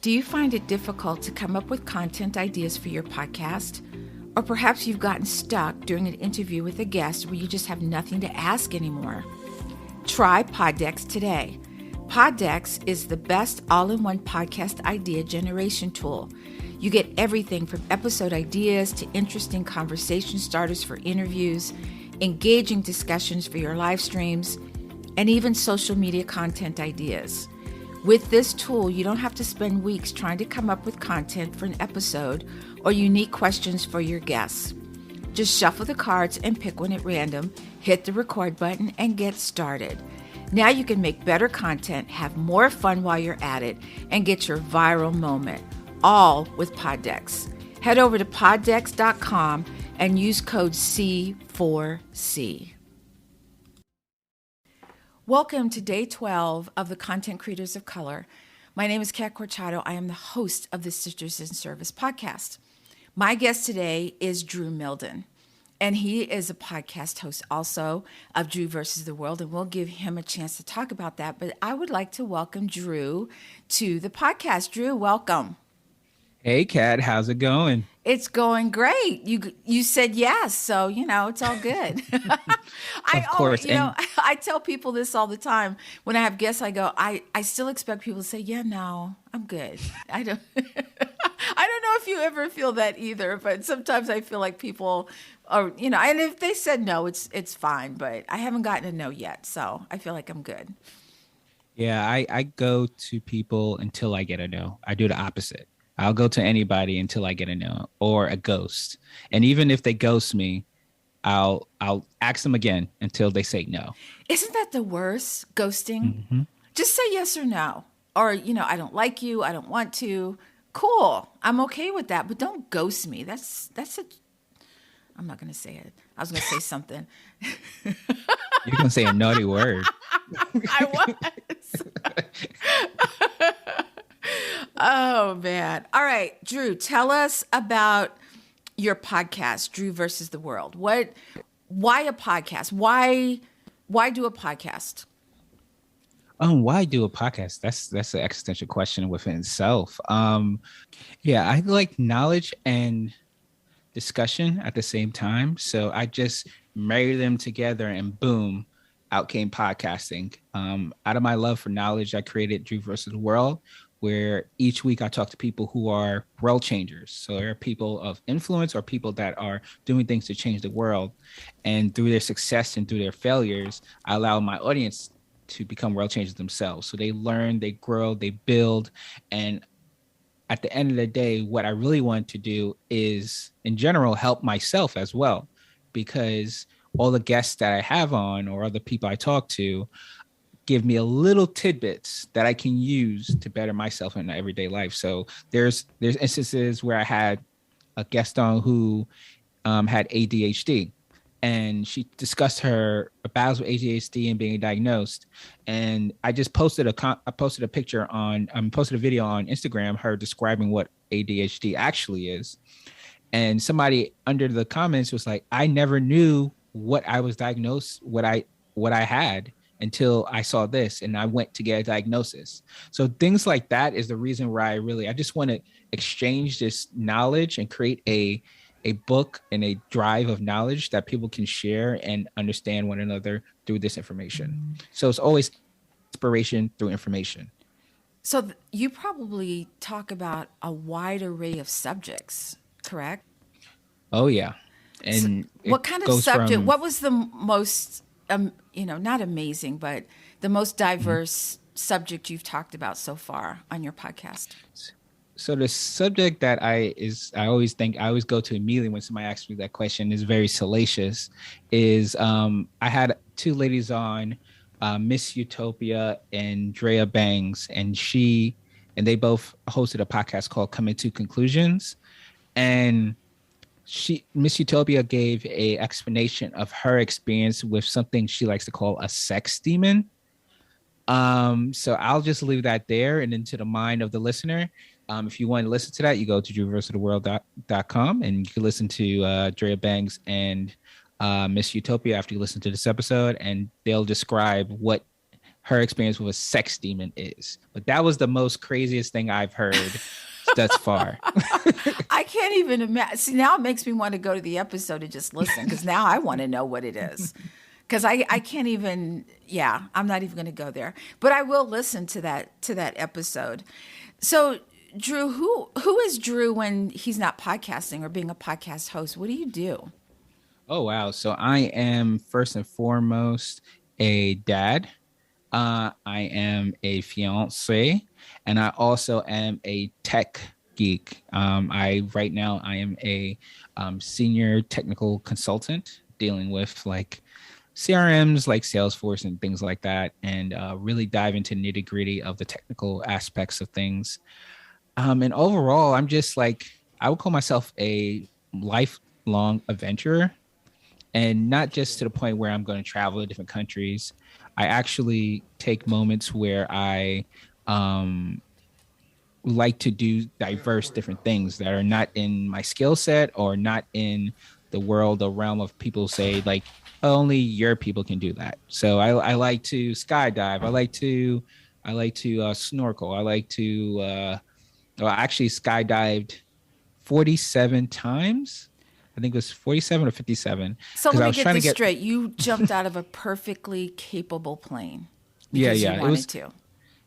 Do you find it difficult to come up with content ideas for your podcast? Or perhaps you've gotten stuck during an interview with a guest where you just have nothing to ask anymore? Try Poddex today. Poddex is the best all-in-one podcast idea generation tool. You get everything from episode ideas to interesting conversation starters for interviews, engaging discussions for your live streams, and even social media content ideas. With this tool, you don't have to spend weeks trying to come up with content for an episode or unique questions for your guests. Just shuffle the cards and pick one at random, hit the record button, and get started. Now you can make better content, have more fun while you're at it, and get your viral moment, all with Poddex. Head over to poddex.com and use code C4C. Welcome to day 12 of the Content Creators of Color. My name is Kat Corchado. I am the host of the Sisters in Service podcast. My guest today is Drew Milden, and he is a podcast host also of Drew versus the World, and we'll give him a chance to talk about that. But I would like to welcome Drew to the podcast. Drew, welcome. Hey, Kat, how's it going? It's going great. You said yes, so it's all good. Of course. I tell people this all the time when I have guests. I go, I still expect people to say, yeah, no, I'm good. I don't I don't know if you ever feel that either, but sometimes I feel like people are, and if they said no, it's fine, but I haven't gotten a no yet, so I feel like I'm good. Yeah, I go to people until I get a no. I do the opposite. I'll go to anybody until I get a no or a ghost. And even if they ghost me, I'll ask them again until they say no. Isn't that the worst, ghosting? Mm-hmm. Just say yes or no. Or, I don't like you. I don't want to. Cool. I'm okay with that. But don't ghost me. I'm not going to say it. I was going to say something. You're going to say a naughty word. I was. Oh, man. All right, Drew, tell us about your podcast, Drew versus the World. Why a podcast? Why do a podcast? Why do a podcast? That's an existential question within itself. Yeah, I like knowledge and discussion at the same time. So I just marry them together and boom, out came podcasting. Out of my love for knowledge, I created Drew versus the World, where each week I talk to people who are world changers. So there are people of influence or people that are doing things to change the world. And through their success and through their failures, I allow my audience to become world changers themselves. So they learn, they grow, they build. And at the end of the day, what I really want to do is, in general, help myself as well. Because all the guests that I have on or other people I talk to give me a little tidbits that I can use to better myself in everyday life. So there's instances where I had a guest on who had ADHD, and she discussed her battles with ADHD and being diagnosed. And I just posted a video on Instagram, her describing what ADHD actually is. And somebody under the comments was like, I never knew what I was diagnosed, what I had, until I saw this and I went to get a diagnosis. So things like that is the reason why I just want to exchange this knowledge and create a book and a drive of knowledge that people can share and understand one another through this information. So it's always inspiration through information. So you probably talk about a wide array of subjects, correct? Oh, yeah. And so what kind of subject? What was the most not amazing, but the most diverse subject you've talked about so far on your podcast? So the subject that I always go to immediately when somebody asks me that question is very salacious. I had two ladies on, Miss Utopia and Drea Bangs, and they both hosted a podcast called Coming to Conclusions. And Miss Utopia gave a explanation of her experience with something she likes to call a sex demon. So I'll just leave that there and into the mind of the listener. If you want to listen to that, you go to drewversustheworld.com and you can listen to Drea Bangs and Miss Utopia after you listen to this episode, and they'll describe what her experience with a sex demon is. But that was the most craziest thing I've heard thus far. I can't even imagine. See, now it makes me want to go to the episode and just listen because now I want to know what it is. Because I can't even, yeah, I'm not even going to go there. But I will listen to that episode. So, Drew, who is Drew when he's not podcasting or being a podcast host? What do you do? Oh wow! So I am first and foremost a dad. I am a fiance, and I also am a tech geek. I right now I am a senior technical consultant dealing with like CRMs like Salesforce and things like that, and really dive into nitty gritty of the technical aspects of things. And overall, I'm just like I would call myself a lifelong adventurer, and not just to the point where I'm going to travel to different countries. I actually take moments where I um, like to do diverse different things that are not in my skill set or not in the world or realm of people say like only your people can do that. So I like to skydive. I like to snorkel. I like to well, I actually skydived 47 times. I think it was 47 or 57 So because let I me was get trying to this get straight. You jumped out of a perfectly capable plane yeah, because you yeah. It wanted was to.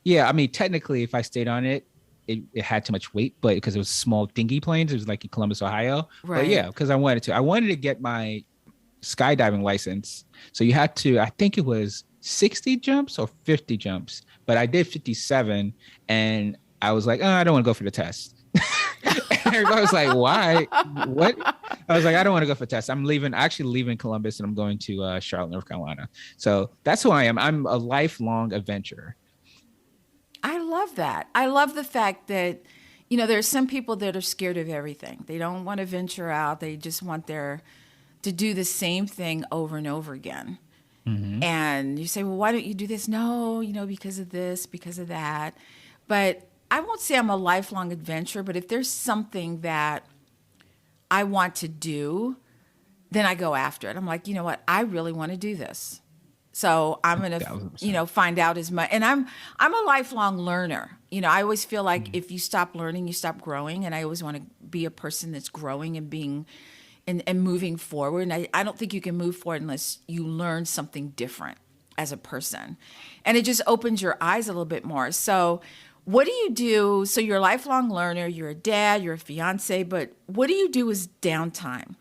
yeah, I mean technically if I stayed on it, it had too much weight, but because it was small dingy planes, it was like in Columbus, Ohio. But Right. yeah, because I wanted to get my skydiving license. So you had to, I think it was 60 jumps or 50 jumps, but I did 57 and I was like, oh, I don't want to go for the test. And everybody was like, why? What? I was like, I don't want to go for tests. I'm leaving, actually leaving Columbus and I'm going to Charlotte, North Carolina. So that's who I am. I'm a lifelong adventurer. I love that. I love the fact that, there's some people that are scared of everything. They don't want to venture out. They just want to do the same thing over and over again. Mm-hmm. And you say, well, why don't you do this? No, because of this, because of that. But I won't say I'm a lifelong adventurer, but if there's something that I want to do, then I go after it. I'm like, you know what? I really want to do this. So I'm going to, 1000%. find out as much. And I'm a lifelong learner. I always feel like Mm-hmm. if you stop learning, you stop growing. And I always want to be a person that's growing and being and moving forward. And I don't think you can move forward unless you learn something different as a person. And it just opens your eyes a little bit more. So what do you do? So you're a lifelong learner, you're a dad, you're a fiance, but what do you do as downtime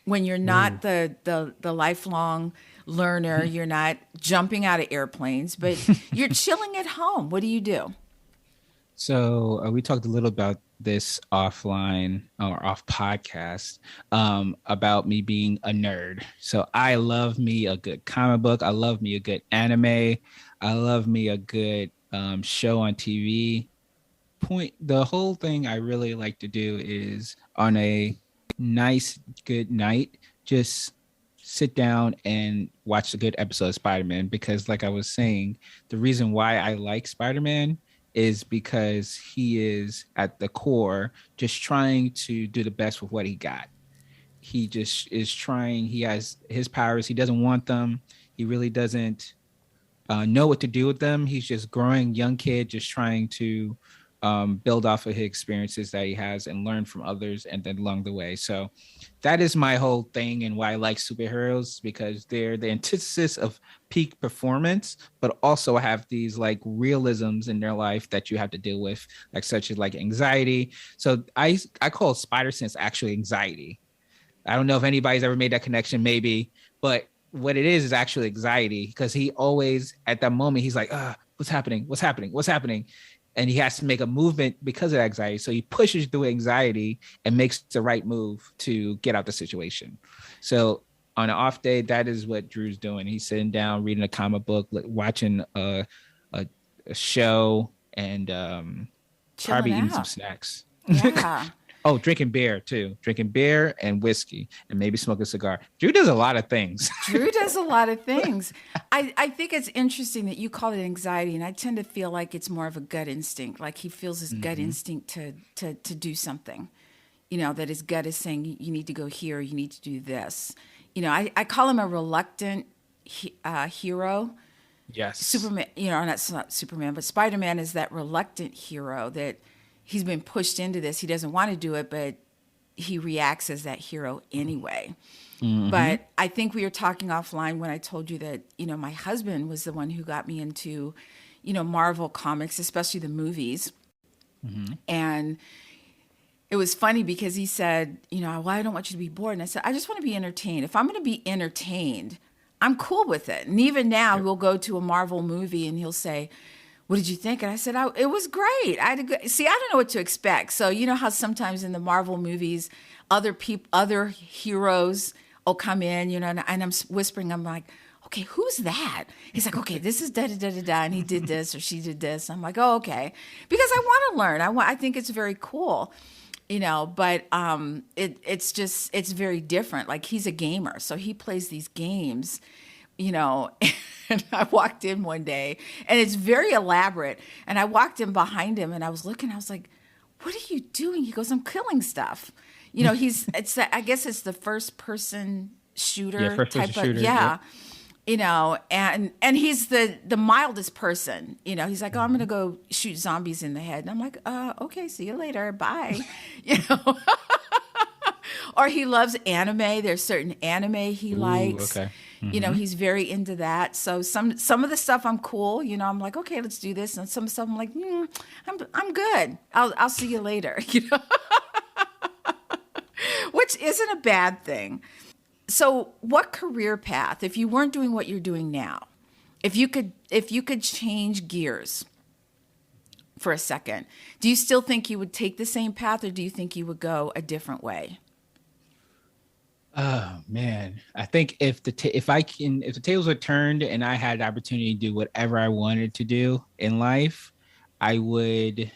when you're not Ooh. the lifelong learner, you're not jumping out of airplanes, but you're chilling at home? What do you do? So we talked a little about this offline or off podcast about me being a nerd. So I love me a good comic book. I love me a good anime. I love me a good show on TV. The whole thing I really like to do is on a nice, good night, just sit down and watch a good episode of Spider-Man because, like I was saying, the reason why I like Spider-Man is because he is at the core just trying to do the best with what he got. He just is trying, he has his powers, he doesn't want them, he really doesn't know what to do with them. He's just growing young kid, just trying to build off of his experiences that he has and learn from others, and then along the way. So that is my whole thing, and why I like superheroes because they're the antithesis of peak performance, but also have these like realisms in their life that you have to deal with, like such as like anxiety. So I call Spider Sense actually anxiety. I don't know if anybody's ever made that connection, maybe, but what it is actually anxiety because he always at that moment he's like, what's happening? What's happening? What's happening? And he has to make a movement because of anxiety. So he pushes through anxiety and makes the right move to get out the situation. So on an off day, that is what Drew's doing. He's sitting down, reading a comic book, watching a show, and Chilling probably eating some out. snacks. Yeah. Oh, drinking beer too. Drinking beer and whiskey and maybe smoke a cigar. Drew does a lot of things. Drew does a lot of things. I think it's interesting that you call it anxiety, and I tend to feel like it's more of a gut instinct. Like he feels his gut Mm-hmm. instinct to do something. That his gut is saying you need to go here, you need to do this. I call him a reluctant hero Yes. Superman, not Superman, but Spider-Man is that reluctant hero that he's been pushed into this. He doesn't want to do it, but he reacts as that hero anyway. Mm-hmm. But I think we were talking offline when I told you that, my husband was the one who got me into, Marvel comics, especially the movies. Mm-hmm. And it was funny because he said, well, I don't want you to be bored. And I said, I just want to be entertained. If I'm going to be entertained, I'm cool with it. And even now, Yep. we'll go to a Marvel movie and he'll say, what did you think? And I said, it was great. See, I don't know what to expect. So you know how sometimes in the Marvel movies, other heroes will come in, and I'm whispering, I'm like, okay, who's that? He's like, okay, this is da da da da da, and he did this or she did this. I'm like, oh, okay, because I want to learn. I think it's very cool, But it's very different. Like he's a gamer, so he plays these games, you know. And I walked in one day, and it's very elaborate. And I walked in behind him, and I was looking. I was like, "What are you doing?" He goes, "I'm killing stuff." I guess it's the first person Yeah, shooter first person type of, shooter. yeah, Yep. and he's the mildest person. He's like, "Oh, I'm gonna go shoot zombies in the head," and I'm like, okay, see you later, bye," you know. Or he loves anime. There's certain anime he Ooh, likes. okay. Mm-hmm. He's very into that. So some of the stuff I'm cool. I'm like, okay, let's do this. And some stuff I'm like, I'm good. I'll see you later. Which isn't a bad thing. So, what career path, if you weren't doing what you're doing now, if you could change gears for a second, do you still think you would take the same path, or do you think you would go a different way? Oh man, I think if the tables were turned and I had the opportunity to do whatever I wanted to do in life, I would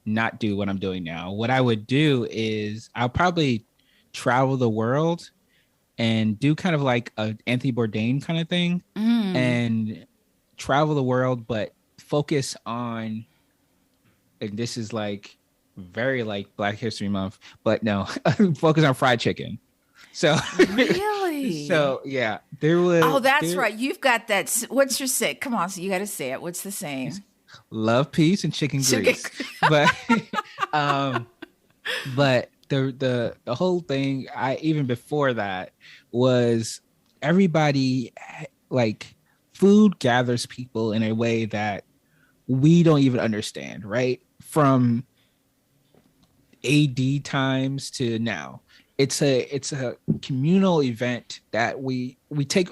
not do what I'm doing now. What I would do is I'll probably travel the world and do kind of like a Anthony Bourdain kind of thing, Mm, and travel the world, but focus on, and this is like very like Black History Month, but no, focus on fried chicken. So, really? so yeah, there Oh, would that's there right. You've got that. What's your say? Come on, so you got to say it. What's the is saying? love, peace, and chicken Sugar. grease, but um, but the whole thing, I even before that was everybody like food gathers people in a way that we don't even understand, right? From AD times to now. It's a communal event that we take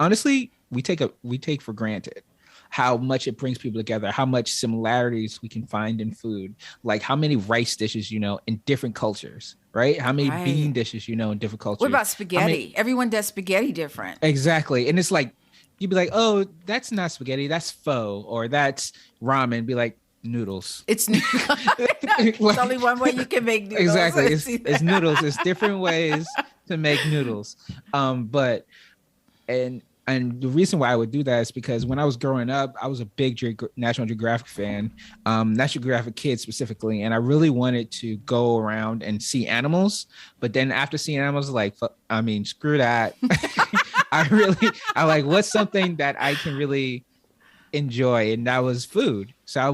honestly we take for granted how much it brings people together, how much similarities we can find in food, like how many rice dishes in different cultures, right? How many bean Right. dishes in different What cultures, about how many spaghetti? Everyone does spaghetti different. exactly, and it's like you'd be like, oh, that's not spaghetti, that's pho, or that's ramen. Be like noodles. It's it's only one way you can make noodles. Exactly. It's It's noodles. It's different ways to make noodles. But and the reason why I would do that is because when I was growing up, I was a big National Geographic fan, National Geographic Kids specifically, and I really wanted to go around and see animals. But then after seeing animals, like, I mean, screw that. I like what's something that I can really enjoy, and that was food. So I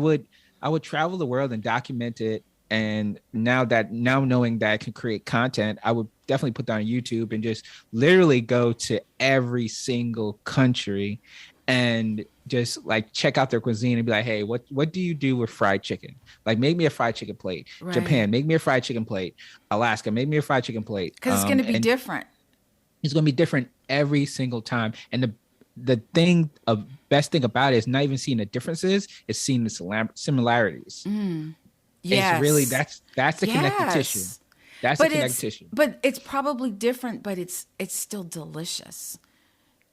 would travel the world and document it. And now knowing that I can create content, I would definitely put that on YouTube and just literally go to every single country and just like check out their cuisine and be like, hey, what do you do with fried chicken? Like, make me a fried chicken plate. right. Japan, make me a fried chicken plate. Alaska, make me a fried chicken plate. Because it's going to be And different. it's going to be different every single time. And the thing of best thing about it is not even seeing the differences, it's seeing the similarities. It's really Yes. that's the connective tissue. Yes. That's the But connective it's tissue. but it's probably different, but it's still delicious.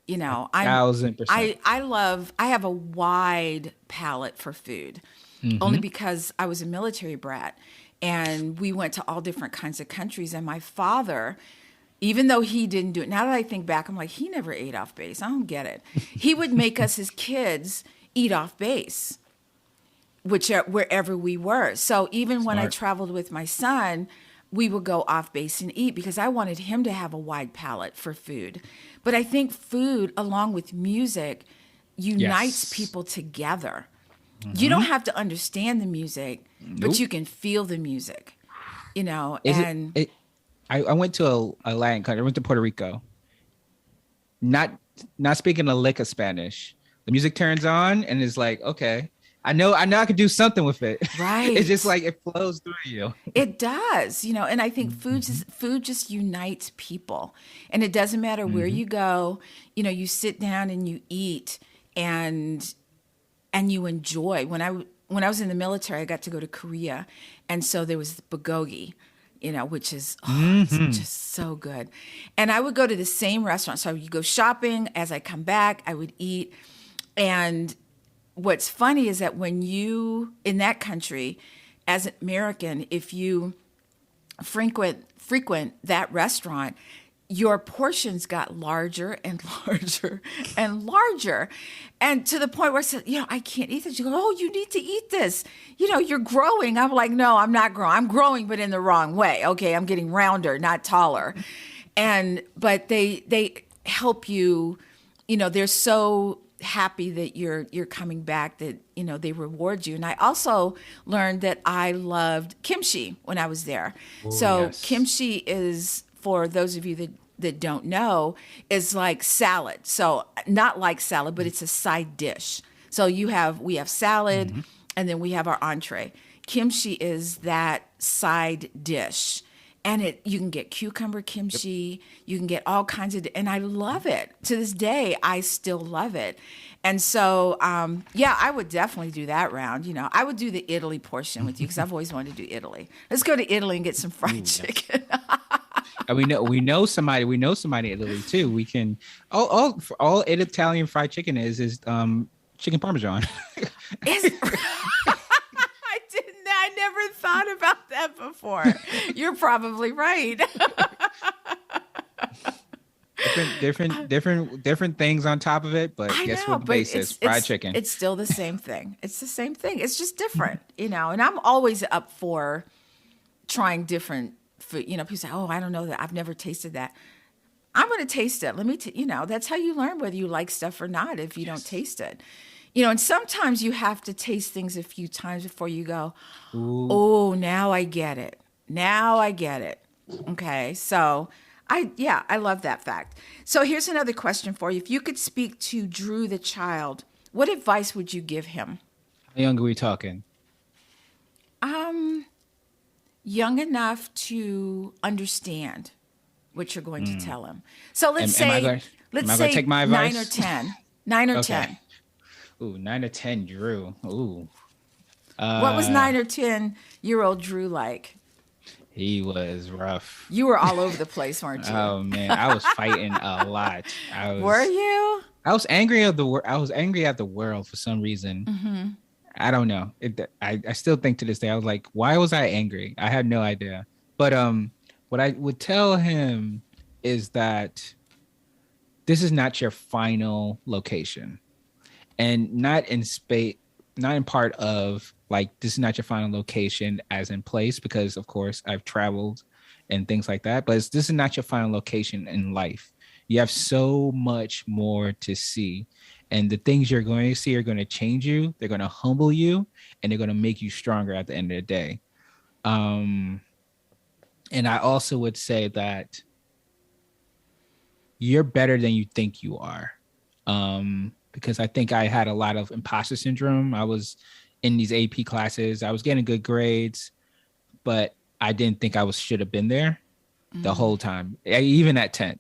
A I'm thousand percent. I have a wide palate for food, only Mm-hmm. because I was a military brat, and we went to all different kinds of countries. And my father, even though he didn't do it, now that I think back, I'm like, he never ate off base. I don't get it. He would make us as kids eat off base, wherever we were. So even when I Smart. traveled with my son, we would go off base and eat because I wanted him to have a wide palate for food. But I think food, along with music, unites Yes. people together. You don't have to understand the music, but Nope. you can feel the music, Is it? and I went to a Latin country. I went to Puerto Rico. Not not speaking a lick of Spanish. The music turns on and it's like, okay, I know I could do something with it. It's just right. like it flows through you. It does, and I think Mm-hmm. food just unites people. And it doesn't matter where Mm-hmm. you go, you sit down and you eat and you enjoy. When I was in the military, I got to go to Korea, and so there was bulgogi, which is it's Mm-hmm. just so good. And I would go to the same restaurant. So you go shopping. As I come back, I would eat. And what's funny is that when you in that country, as an American, if you frequent that restaurant, your portions got larger and larger and larger. And to the point where I said, I can't eat this. You go, oh, you need to eat this. You're growing. I'm like, no, I'm not growing. I'm growing, but in the wrong way. Okay, I'm getting rounder, not taller. But they help you, they're so happy that you're coming back, that they reward you. And I also learned that I loved kimchi when I was there. Oh So yes. kimchi is, for those of you that don't know, is like salad. So not like salad, but it's a side dish. So we have salad, Mm-hmm. and then we have our entree. Kimchi is that side dish. And you can get cucumber Yep. kimchi, you can get all kinds of, and I love it. To this day, I still love it. And so, yeah, I would definitely do that round. I would do the Italy portion with you because I've always wanted to do Italy. Let's go to Italy and get some fried Ooh, yes. chicken. And we know somebody in Italy too. We can all Italian fried chicken is chicken parmesan. Is I never thought about that before. You're probably right. different things on top of it, but I guess know, what the but base is? Fried chicken. it's still the same thing. It's the same thing. It's just different. And I'm always up for trying different food. People say, "Oh, I don't know that. I've never tasted that." I'm going to taste it. Let me, that's how you learn whether you like stuff or not, if you don't Yes. taste it. And sometimes you have to taste things a few times before you go, Ooh. oh, now I get it. Now I get it. Okay. So I love that fact. So here's another question for you. If you could speak to Drew the child, what advice would you give him? How young are we talking? Um, Young enough to understand what you're going to tell him. So let's Am I say, going? Am I going to take my 9 or advice? 10. 9 or Okay. 10. Ooh, 9 to 10, Drew. Ooh. What was Uh, 9 or 10-year-old Drew like? he was rough. You were all over the place, weren't you? Oh man, I was fighting a lot. Were you? I was angry at the I was angry at the world for some reason. I don't know. I still think to this day, I was like, why was I angry? I had no idea. But what I would tell him is that this is not your final location, and not in part of like this is not your final location as in place, because of course I've traveled and things like that. But this is not your final location in life. You have so much more to see. And the things you're going to see are going to change you. They're going to humble you, and they're going to make you stronger at the end of the day. Um, and I also would say that you're better than you think you are. Because I think I had a lot of imposter syndrome. I was in these AP classes. I was getting good grades, but I didn't think I should have been there the whole time. Even at 10.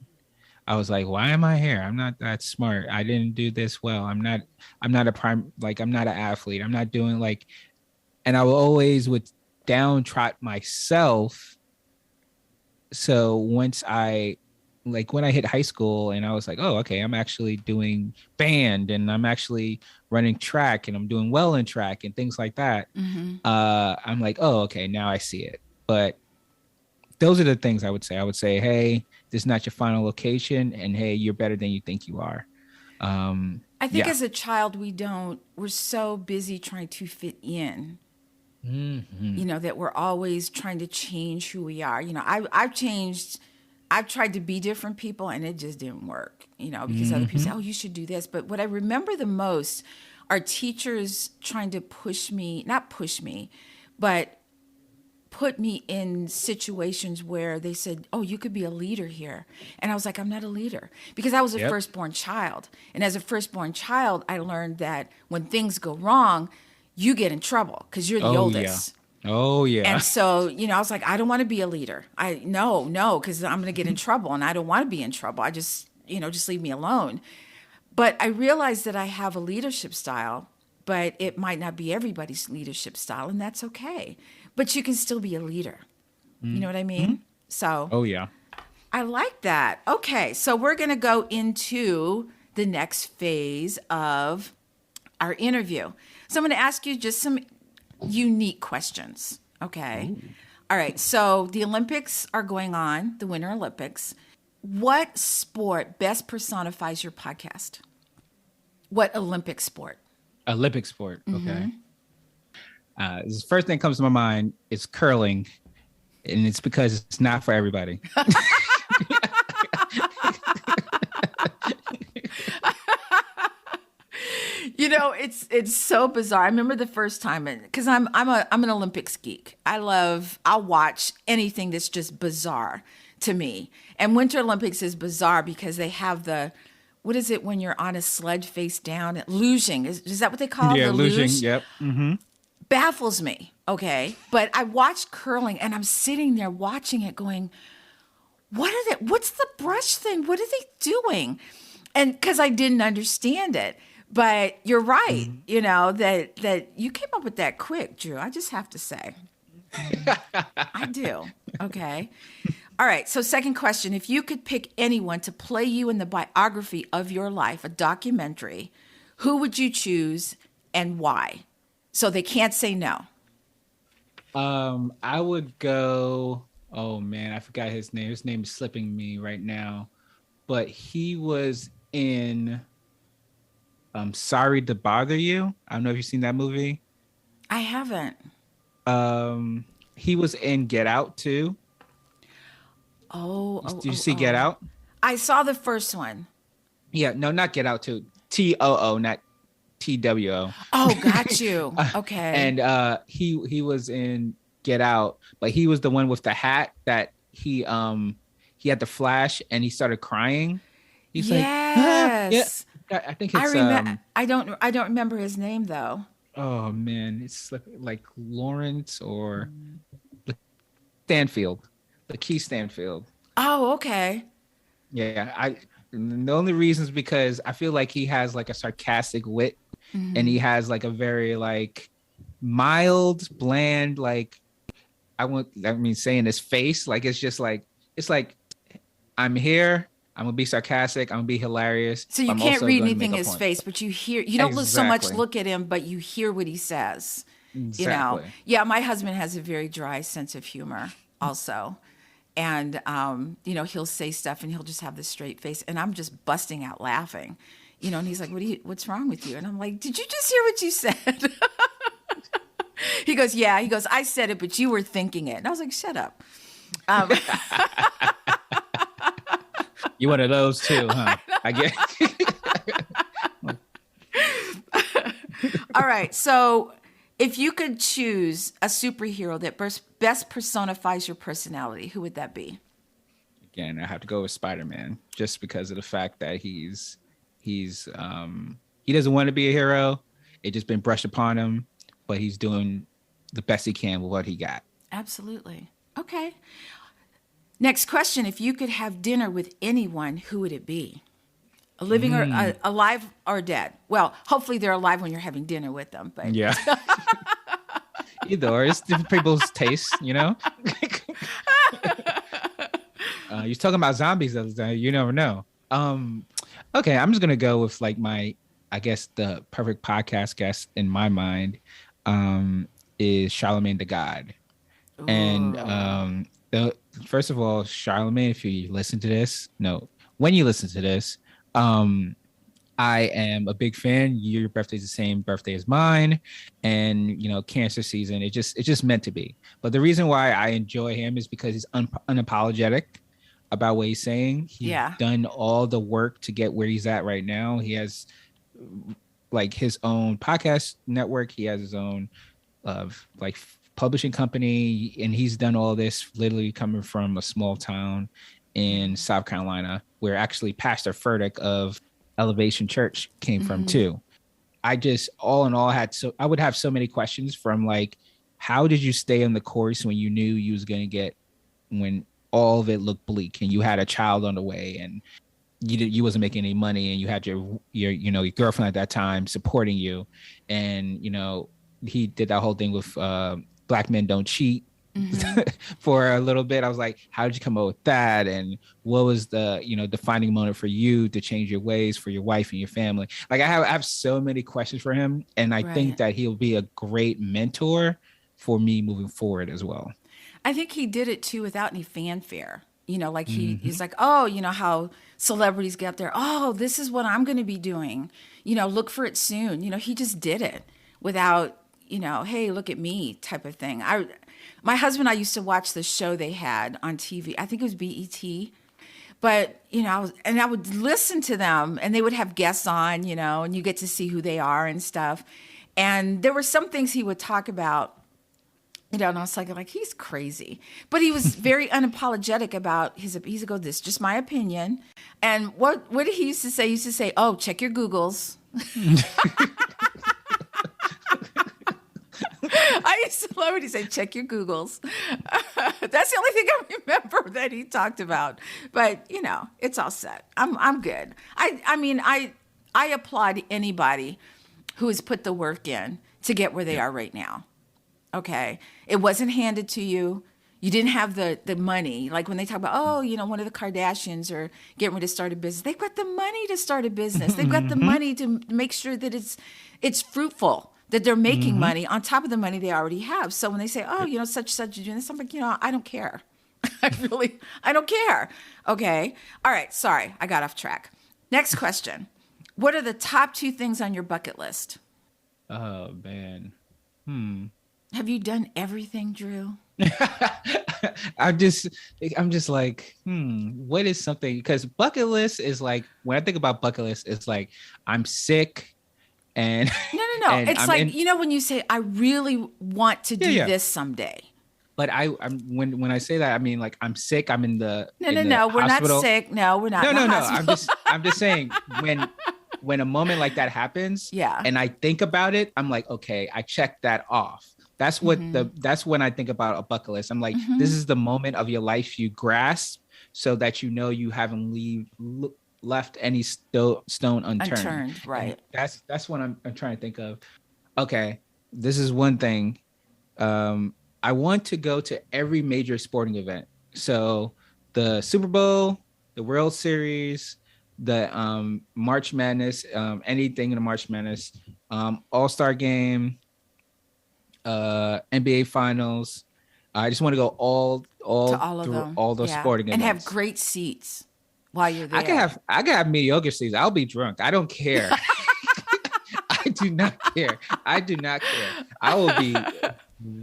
I was like, why am I here? I'm not that smart. I didn't do this well. I'm not a prime, like, I'm not an athlete. I'm not doing like, and I would downtrot myself. So when I hit high school and I was like, oh, okay, I'm actually doing band and I'm actually running track and I'm doing well in track and things like that. I'm like, oh, okay, now I see it. But those are the things I would say. I would say, hey, this is not your final location, and hey, you're better than you think you are. I think Yeah. as a child, we're so busy trying to fit in, Mm-hmm. that we're always trying to change who we are. I've changed I've tried to be different people and it just didn't work, because other people say, oh, you should do this. But what I remember the most are teachers trying to not push me, but put me in situations where they said, oh, you could be a leader here. And I was like, I'm not a leader, because I was a firstborn child. And as a firstborn child, I learned that when things go wrong, you get in trouble because you're the oldest. Oh, yeah. And so, I was like, I don't want to be a leader. No, because I'm going to get in trouble and I don't want to be in trouble. I just leave me alone. But I realized that I have a leadership style, but it might not be everybody's leadership style, and that's okay. But you can still be a leader. You know what I mean? So. Oh, yeah. I like that. Okay, so we're going to go into the next phase of our interview. So I'm going to ask you just some unique questions. Okay. Ooh. All right. So the Olympics are going on, the Winter Olympics. What sport best personifies your podcast? What Olympic sport? Olympic sport. Okay. The first thing that comes to my mind is curling, and it's because it's not for everybody. It's so bizarre. I remember the first time, because I'm an Olympics geek. I'll watch anything that's just bizarre to me. And Winter Olympics is bizarre because they have what is it when you're on a sled face down? Luging. Is that what they call it? Yeah, luging. Luge? Yep. Mm-hmm. Baffles me. Okay. But I watched curling and I'm sitting there watching it going, what's the brush thing? What are they doing? And because I didn't understand it. But you're right, that you came up with that quick, Drew. I just have to say. I do. Okay. All right. So second question, if you could pick anyone to play you in the biography of your life, a documentary, who would you choose and why? So they can't say no. I would go, oh man, I forgot his name. His name is slipping me right now. But he was in Sorry to Bother You. I don't know if you've seen that movie. I haven't. He was in Get Out too. Did you see Get Out? I saw the first one. Yeah, no, not Get Out too. TOO, not TWO. Oh, got you. Okay. And he was in Get Out, but he was the one with the hat that he had the flash and he started crying. He's like, ah, yeah. I think it's I don't remember his name though. Oh man, it's like Lawrence or Stanfield, Lakeith Stanfield. Oh, okay. Yeah, the only reason is because I feel like he has like a sarcastic wit, and he has like a very like mild, bland, like saying his face, like it's like I'm here. I'm gonna be sarcastic. I'm gonna be hilarious. So you can't read anything in his face, but you don't so much look at him, but you hear what he says. Exactly. Yeah, my husband has a very dry sense of humor also. And, he'll say stuff and he'll just have this straight face and I'm just busting out laughing, and he's like, what's wrong with you? And I'm like, did you just hear what you said? He goes, yeah. He goes, I said it, but you were thinking it. And I was like, shut up. You one of those too, huh? I guess. All right. So if you could choose a superhero that best personifies your personality, who would that be? Again, I have to go with Spider-Man just because of the fact that he doesn't want to be a hero. It just been brushed upon him, but he's doing the best he can with what he got. Absolutely. Okay. Next question. If you could have dinner with anyone, who would it be? Living or alive or dead? Well, hopefully they're alive when you're having dinner with them. But yeah. Either or. It's different people's tastes, You're talking about zombies the other day. You never know. Okay, I'm just going to go with like the perfect podcast guest in my mind is Charlemagne the God. Ooh. And first of all, Charlemagne, if you listen to this, when you listen to this, I am a big fan. Your birthday's the same birthday as mine, and cancer season. It's just meant to be. But the reason why I enjoy him is because he's unapologetic. about what he's saying. He's Yeah. done all the work to get where he's at right now. He has like his own podcast network. He has his own like publishing company, and he's done all this literally coming from a small town in South Carolina, where actually Pastor Furtick of Elevation Church came from too. I just all in all I would have so many questions from like, how did you stay on the course when you knew you was going to get, when all of it looked bleak and you had a child on the way and you wasn't making any money and you had your your girlfriend at that time supporting you, and he did that whole thing with Black Men Don't Cheat for a little bit. I was like, how did you come up with that? And what was the defining moment for you to change your ways for your wife and your family? Like I have so many questions for him, and I think that he'll be a great mentor for me moving forward as well. I think he did it too without any fanfare. Like he's like, oh, how celebrities get there. Oh, this is what I'm going to be doing. Look for it soon. He just did it without, hey, look at me type of thing. My husband and I used to watch the show they had on TV. I think it was BET. But, I would listen to them, and they would have guests on, and you get to see who they are and stuff. And there were some things he would talk about, and I was like, he's crazy. But he was very unapologetic about he's like, oh, this is just my opinion. And what did he used to say? He used to say, oh, check your Googles. I used to love it. He said, check your Googles. That's the only thing I remember that he talked about. But, it's all set. I'm good. I applaud anybody who has put the work in to get where they are right now. Okay. It wasn't handed to you. You didn't have the money. Like when they talk about, one of the Kardashians are getting ready to start a business. They've got the money to start a business. They've got the money to make sure that it's fruitful, that they're making money on top of the money they already have. So when they say, such is doing this, I'm like, I don't care. I don't care. Okay. All right. Sorry. I got off track. Next question. What are the top 2 things on your bucket list? Oh, man. Have you done everything, Drew? I'm just like, what is something? Because bucket list is like, when I think about bucket list, it's like, I'm sick and no. And it's like, when you say, I really want to do this someday. But when I say that, I mean, like, I'm sick. I'm in the No. We're not sick. No, we're not. No. I'm just saying when a moment like that happens, and I think about it, I'm like, okay, I checked that off. That's what that's when I think about a bucket list. I'm like, this is the moment of your life you grasp so that you haven't left any stone unturned. Right. And that's what I'm trying to think of. Okay, this is one thing. I want to go to every major sporting event. So the Super Bowl, the World Series, the March Madness, anything in the March Madness, All-Star Game, NBA Finals. I just want to go all of them. All those sporting events and have great seats while you're there. I can have mediocre seats. I'll be drunk. I don't care. I do not care. I will be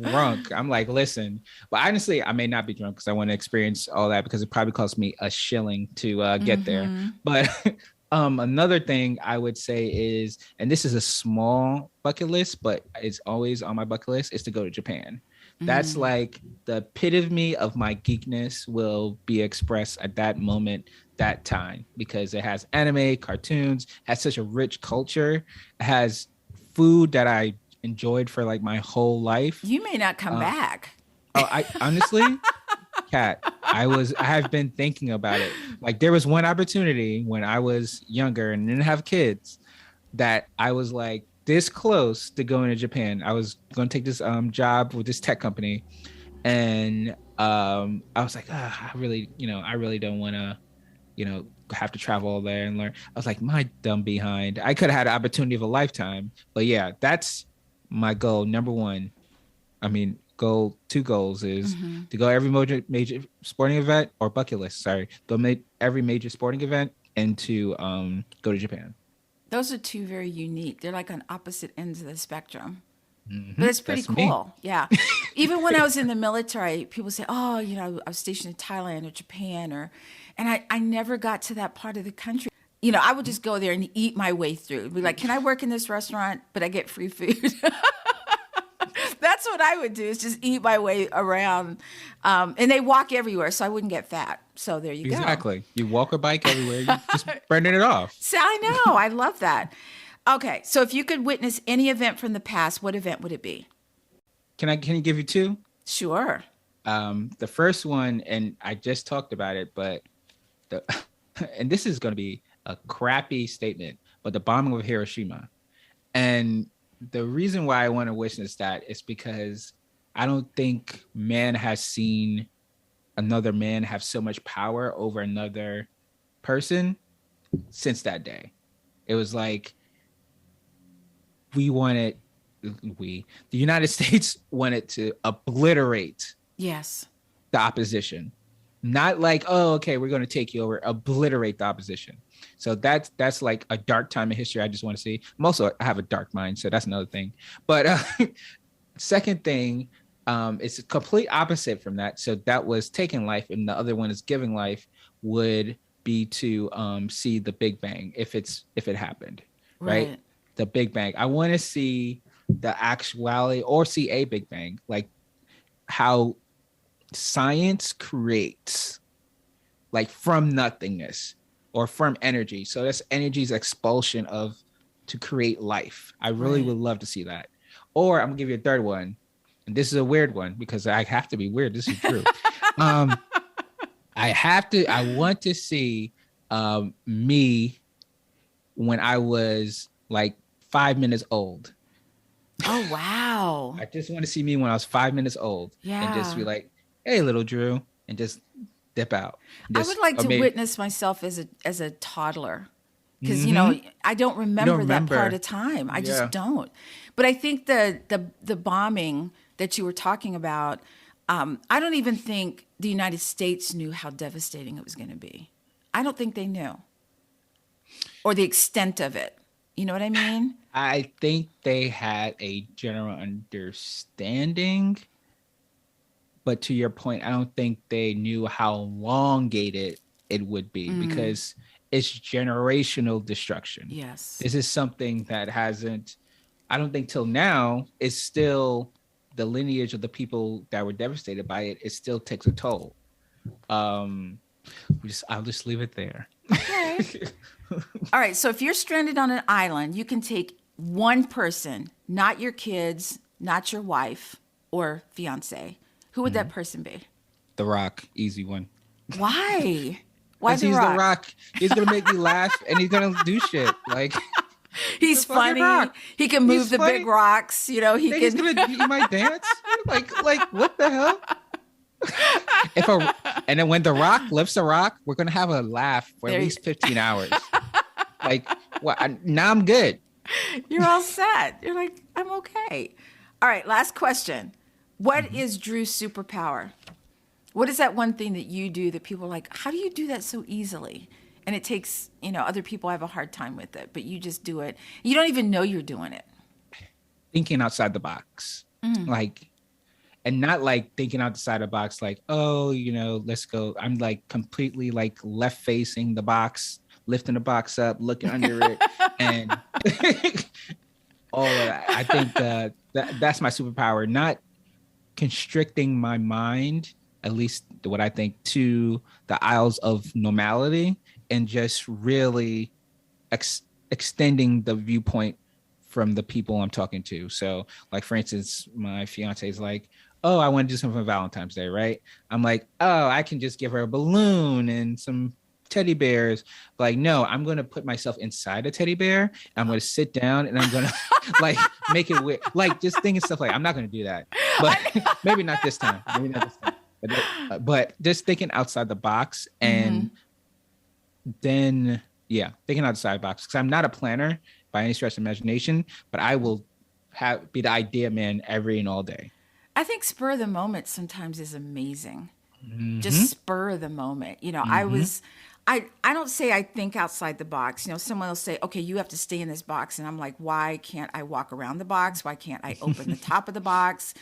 drunk. I'm like, listen, but honestly, I may not be drunk because I want to experience all that, because it probably cost me a shilling to get there. But another thing I would say is, and this is a small bucket list, but it's always on my bucket list, is to go to Japan. That's like the epitome of my geekness will be expressed at that moment, that time, because it has anime, cartoons, has such a rich culture, has food that I enjoyed for like my whole life. You may not come back. Oh, I honestly, Kat, I have been thinking about it. Like there was one opportunity when I was younger and didn't have kids that I was like this close to going to Japan. I was going to take this job with this tech company, and I was like, I really don't want to, have to travel there and learn. I was like, my dumb behind. I could have had an opportunity of a lifetime. But yeah, that's my goal. Number one. I mean, two goals is to go every major sporting event, or bucket list. Sorry, every major sporting event, and to go to Japan. Those are two very unique. They're like on opposite ends of the spectrum. But it's pretty That's me. cool. Yeah. Even when I was in the military, people say, oh, I was stationed in Thailand or Japan and I never got to that part of the country. I would just go there and eat my way through. Be like, can I work in this restaurant, but I get free food? That's what I would do is just eat my way around. And they walk everywhere, so I wouldn't get fat. So there you go. Exactly. You walk or bike everywhere, you just burning it off. So I know. I love that. Okay. So if you could witness any event from the past, what event would it be? Can you give you two? Sure. The first one, and I just talked about it, but the and this is going to be a crappy statement, but the bombing of Hiroshima. And the reason why I want to witness that is because I don't think man has seen another man have so much power over another person since that day. It was like the United States wanted to obliterate Yes. the opposition. Not like, oh, okay, we're going to take you over, obliterate the opposition. So that's like a dark time in history I just want to see. I have a dark mind, so that's another thing. But second thing, it's a complete opposite from that. So that was taking life, and the other one is giving life, would be to see the Big Bang if it happened, right? The Big Bang. I want to see the actuality, or see a Big Bang, like how science creates, like from nothingness or from energy. So that's energy's expulsion to create life. I really would love to see that. Or I'm gonna give you a third one, and this is a weird one because I have to be weird. This is true. I want to see me when I was like 5 minutes old. Oh, wow. I just want to see me when I was 5 minutes old. Yeah. And just be like, hey, little Drew, and just dip out. I would like to witness myself as a toddler because, I don't remember that part of time. I just don't. But I think the bombing that you were talking about, I don't even think the United States knew how devastating it was going to be. I don't think they knew, or the extent of it. You know what I mean? I think they had a general understanding, but to your point, I don't think they knew how elongated it would be because it's generational destruction. Yes. This is something that I don't think till now, it's still the lineage of the people that were devastated by it. It still takes a toll. I'll just leave it there. Okay. All right. So if you're stranded on an island, you can take one person, not your kids, not your wife or fiance. Who would that person be? The Rock, easy one. Why? Why he's The Rock. He's gonna make me laugh, and he's gonna do shit like. He's funny. He can move the big rocks. He can. He's gonna he might dance. Like what the hell? And then when The Rock lifts a rock, we're gonna have a laugh for at least 15 hours. Like, now I'm good. You're all set. You're like, I'm okay. All right, last question. What is Drew's superpower? What is that one thing that you do that people are like, how do you do that so easily? And it takes, other people have a hard time with it, but you just do it. You don't even know you're doing it. Thinking outside the box. And not like thinking outside the box, like, oh, let's go. I'm like completely like left facing the box, lifting the box up, looking under it, and all of that. I think that's my superpower, not constricting my mind, at least what I think, to the aisles of normality, and just really extending the viewpoint from the people I'm talking to. So like, for instance, my fiance is like, oh, I want to do something for Valentine's Day, right? I'm like, oh, I can just give her a balloon and some teddy bears. But like, no, I'm going to put myself inside a teddy bear. I'm going to sit down and I'm going to like make it weird. Like just thinking stuff like, I'm not going to do that. But maybe not this time. But just thinking outside the box, and then, thinking outside the box. Because I'm not a planner by any stretch of imagination, but I will be the idea man every and all day. I think spur of the moment sometimes is amazing. Just spur of the moment. I don't say I think outside the box. Someone will say, okay, you have to stay in this box. And I'm like, why can't I walk around the box? Why can't I open the top of the box?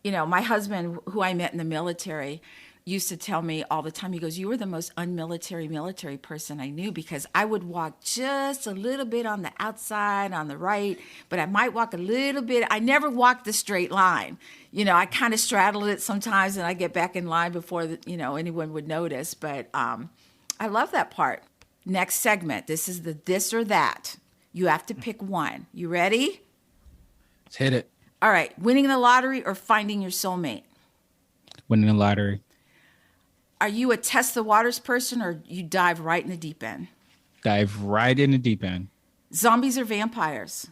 My husband, who I met in the military, used to tell me all the time, he goes, you were the most military person I knew, because I would walk just a little bit on the outside, on the right, but I might walk a little bit. I never walked the straight line. I kind of straddled it sometimes, and I get back in line before anyone would notice. But I love that part. Next segment. This is the this or that. You have to pick one. You ready? Let's hit it. All right. Winning the lottery or finding your soulmate? Winning the lottery. Are you a test the waters person, or you dive right in the deep end? Dive right in the deep end. Zombies or vampires?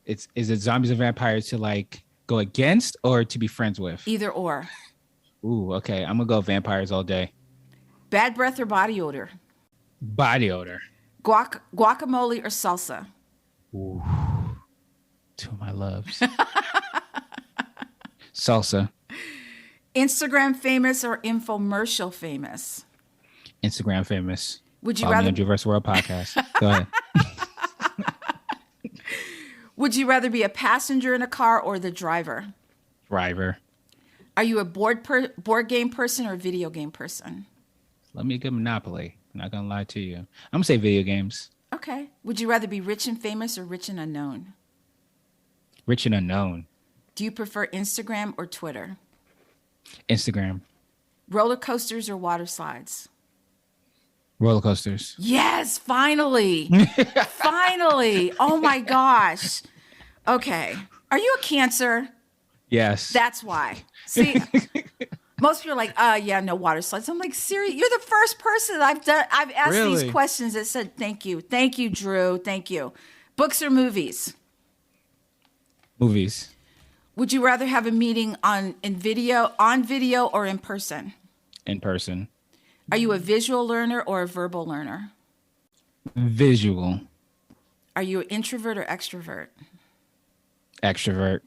Is it zombies or vampires to like go against or to be friends with? Either or. Ooh, okay. I'm gonna go vampires all day. Bad breath or body odor? Body odor. Guacamole or salsa? Ooh, two of my loves. Salsa. Instagram famous or infomercial famous? Instagram famous. Would you Follow me rather on Drew vs. World podcast? Go ahead. Would you rather be a passenger in a car or the driver? Driver. Are you a board game person or a video game person? Let me a good Monopoly. I'm not gonna lie to you. I'm gonna say video games. Okay. Would you rather be rich and famous or rich and unknown? Rich and unknown. Do you prefer Instagram or Twitter? Instagram. Roller coasters or water slides? Roller coasters. Yes, finally. Finally. Oh my gosh. Okay. Are you a Cancer? Yes. That's why. See, most people are like, yeah, no water slides. I'm like, Siri, you're the first person I've asked Really? these questions that said, thank you. Thank you, Drew. Thank you. Books or movies? Movies. Would you rather have a meeting on video or in person? In person. Are you a visual learner or a verbal learner? Visual. Are you an introvert or extrovert? Extrovert.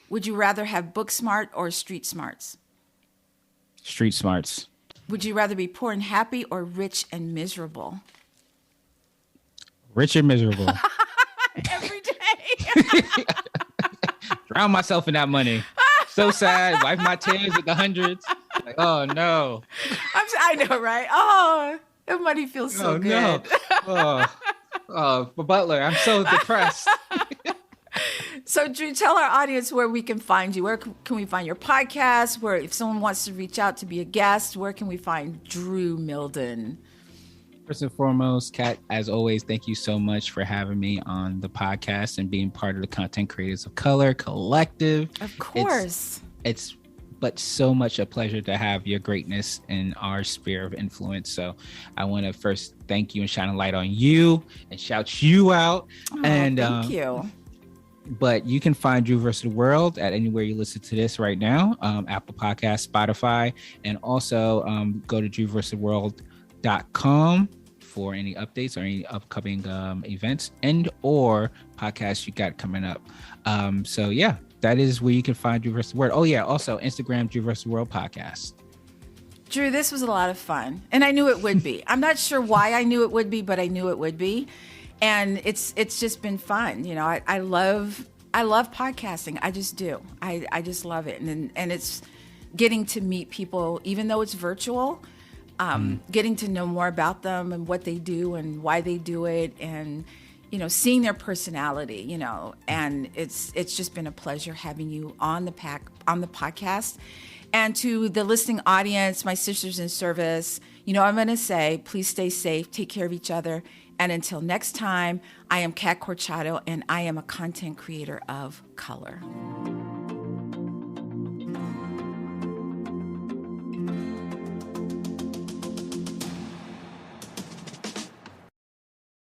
Would you rather have book smart or street smarts? Street smarts. Would you rather be poor and happy or rich and miserable? Rich and miserable. Every day. Drown myself in that money. So sad. Wipe my tears with the hundreds. Like, oh no. I know, right? Oh, that money feels so good. No. Oh, Butler, I'm so depressed. So, Drew, tell our audience where we can find you. Where can we find your podcast? Where, if someone wants to reach out to be a guest, where can we find Drew Milden? First and foremost, Kat, as always, thank you so much for having me on the podcast and being part of the Content Creators of Color Collective. Of course. It's but so much a pleasure to have your greatness in our sphere of influence. So I want to first thank you and shine a light on you and shout you out. Thank you. But you can find Drew vs. the World at anywhere you listen to this right now, Apple Podcasts, Spotify, and also go to drewversustheworld.com for any updates or any upcoming events and or podcasts you got coming up. So yeah, that is where you can find Drew vs. the World. Oh yeah, also Instagram, Drew vs. the World podcast. Drew, this was a lot of fun, and I knew it would be. I'm not sure why I knew it would be, but I knew it would be. And it's just been fun. You know, I love podcasting. I just do. I just love it. And it's getting to meet people, even though it's virtual, getting to know more about them and what they do and why they do it, and, you know, seeing their personality, you know, and it's just been a pleasure having you on the podcast. And to the listening audience, my sisters in service, you know, I'm going to say, please stay safe, take care of each other. And until next time, I am Kat Corchado, and I am a content creator of color.